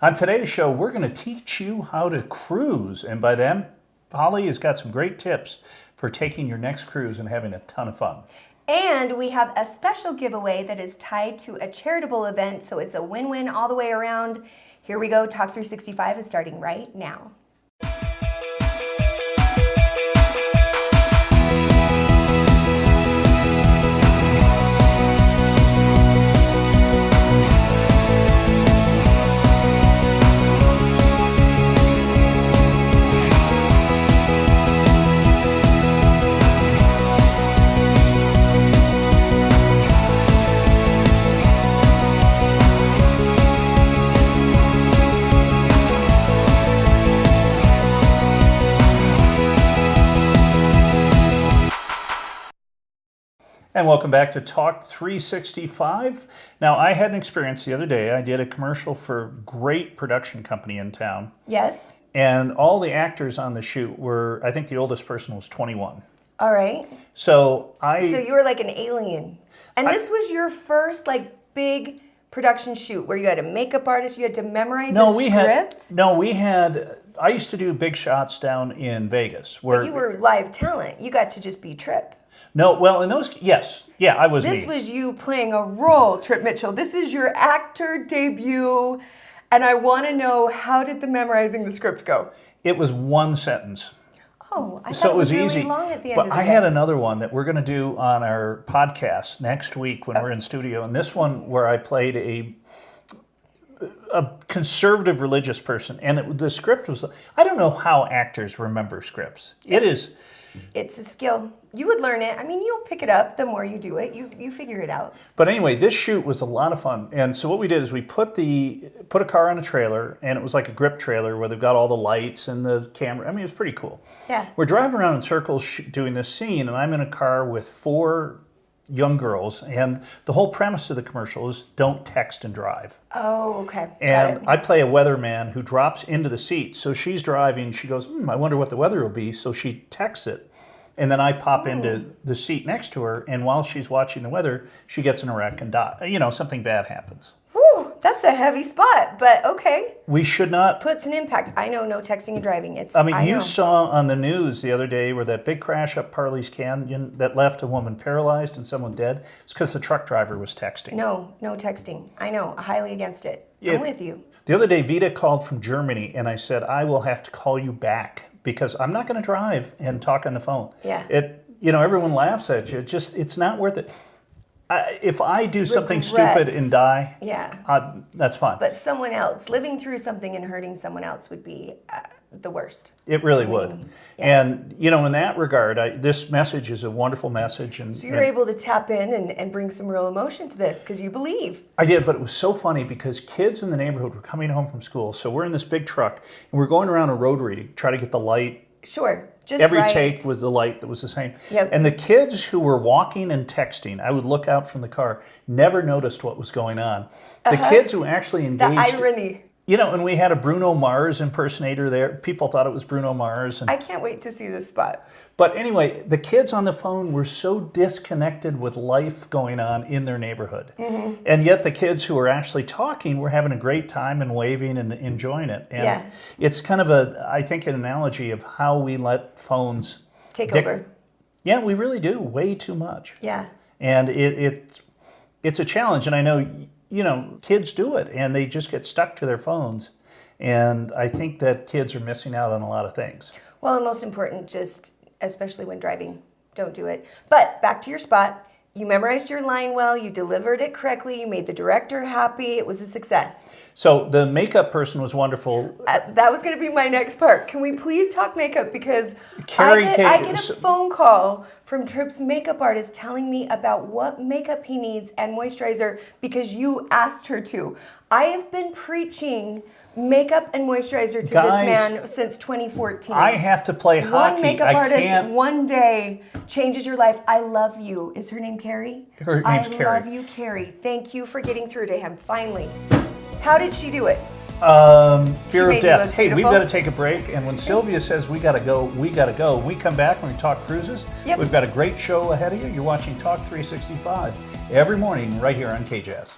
On today's show, we're going to teach you how to cruise. And by then, Holly has got some great tips for taking your next cruise and having a ton of fun. And we have a special giveaway that is tied to a charitable event, so it's a win-win all the way around. Here we go. Talk 365 is starting right now. And welcome back to Talk 365. Now, I had an experience the other day. I did a commercial for a great production company in town. Yes. And all the actors on the shoot were, I think the oldest person was 21. All right. So you were like an alien. And this was your first big production shoot where you had a makeup artist, you had to memorize a script? I used to do big shots down in Vegas. Where But you were live talent. You got to just be Trip. No, well, in those, yes. Yeah, I was This was you playing a role, Trip Mitchell. This is your actor debut. And I want to know, how did the memorizing the script go? It was one sentence. Oh, I So thought it was really easy. long at the end But of the I day. had another one that we're going to do on our podcast next week when we're in studio. And this one where I played a conservative religious person. And the script was, I don't know how actors remember scripts. It's a skill. You would learn it. I mean, you'll pick it up the more you do it. You figure it out. But anyway, this shoot was a lot of fun. And so what we did is we put a car on a trailer, and it was like a grip trailer where they've got all the lights and the camera. I mean, it was pretty cool. Yeah. We're driving around in circles doing this scene, and I'm in a car with 4 young girls, and the whole premise of the commercial is don't text and drive. Oh, okay. And I play a weatherman who drops into the seat. So she's driving, she goes, I wonder what the weather will be. So she texts it. And then I pop into the seat next to her, and while she's watching the weather, she gets in a wreck and dies. Something bad happens. Whew, that's a heavy spot, but okay. We should not. Puts an impact. I know, no texting and driving. You saw on the news the other day where that big crash up Parley's Canyon that left a woman paralyzed and someone dead. It's because the truck driver was texting. No texting. I know, highly against it. I'm with you. The other day, Vita called from Germany, and I said, I will have to call you back because I'm not going to drive and talk on the phone. Yeah. Everyone laughs at you. It's not worth it. If I do something stupid and die, that's fine. But someone else, living through something and hurting someone else would be the worst. It really would. Yeah. And, in that regard, this message is a wonderful message. So you're able to tap in and bring some real emotion to this because you believe. I did, but it was so funny because kids in the neighborhood were coming home from school. So we're in this big truck, and we're going around a rotary to try to get the light. Sure. Just every right. take was the light that was the same. Yep. And the kids who were walking and texting, I would look out from the car, never noticed what was going on. The kids who actually engaged... The irony. And we had a Bruno Mars impersonator there. People thought it was Bruno Mars. I can't wait to see this spot. But anyway, the kids on the phone were so disconnected with life going on in their neighborhood. Mm-hmm. And yet the kids who were actually talking were having a great time and waving and enjoying it. And it's kind of I think, an analogy of how we let phones... take over. Yeah, we really do. Way too much. Yeah. And it's a challenge. And I know... kids do it, and they just get stuck to their phones. And I think that kids are missing out on a lot of things. Well, and most important, just especially when driving, don't do it. But back to your spot. You memorized your line well. You delivered it correctly. You made the director happy. It was a success. So the makeup person was wonderful. That was going to be my next part. Can we please talk makeup? Because I get a phone call from Trip's makeup artist telling me about what makeup he needs and moisturizer because you asked her to. I have been preaching makeup and moisturizer to this man since 2014. I have to play hockey. One makeup artist, one day, changes your life. I love you. Is her name Carrie? Her name's Carrie. I love you, Carrie. Thank you for getting through to him, finally. How did she do it? Fear of death. Hey, we've got to take a break. And when Sylvia says we got to go, we got to go. When we come back, when we talk cruises, we've got a great show ahead of you. You're watching Talk 365 every morning right here on KJazz.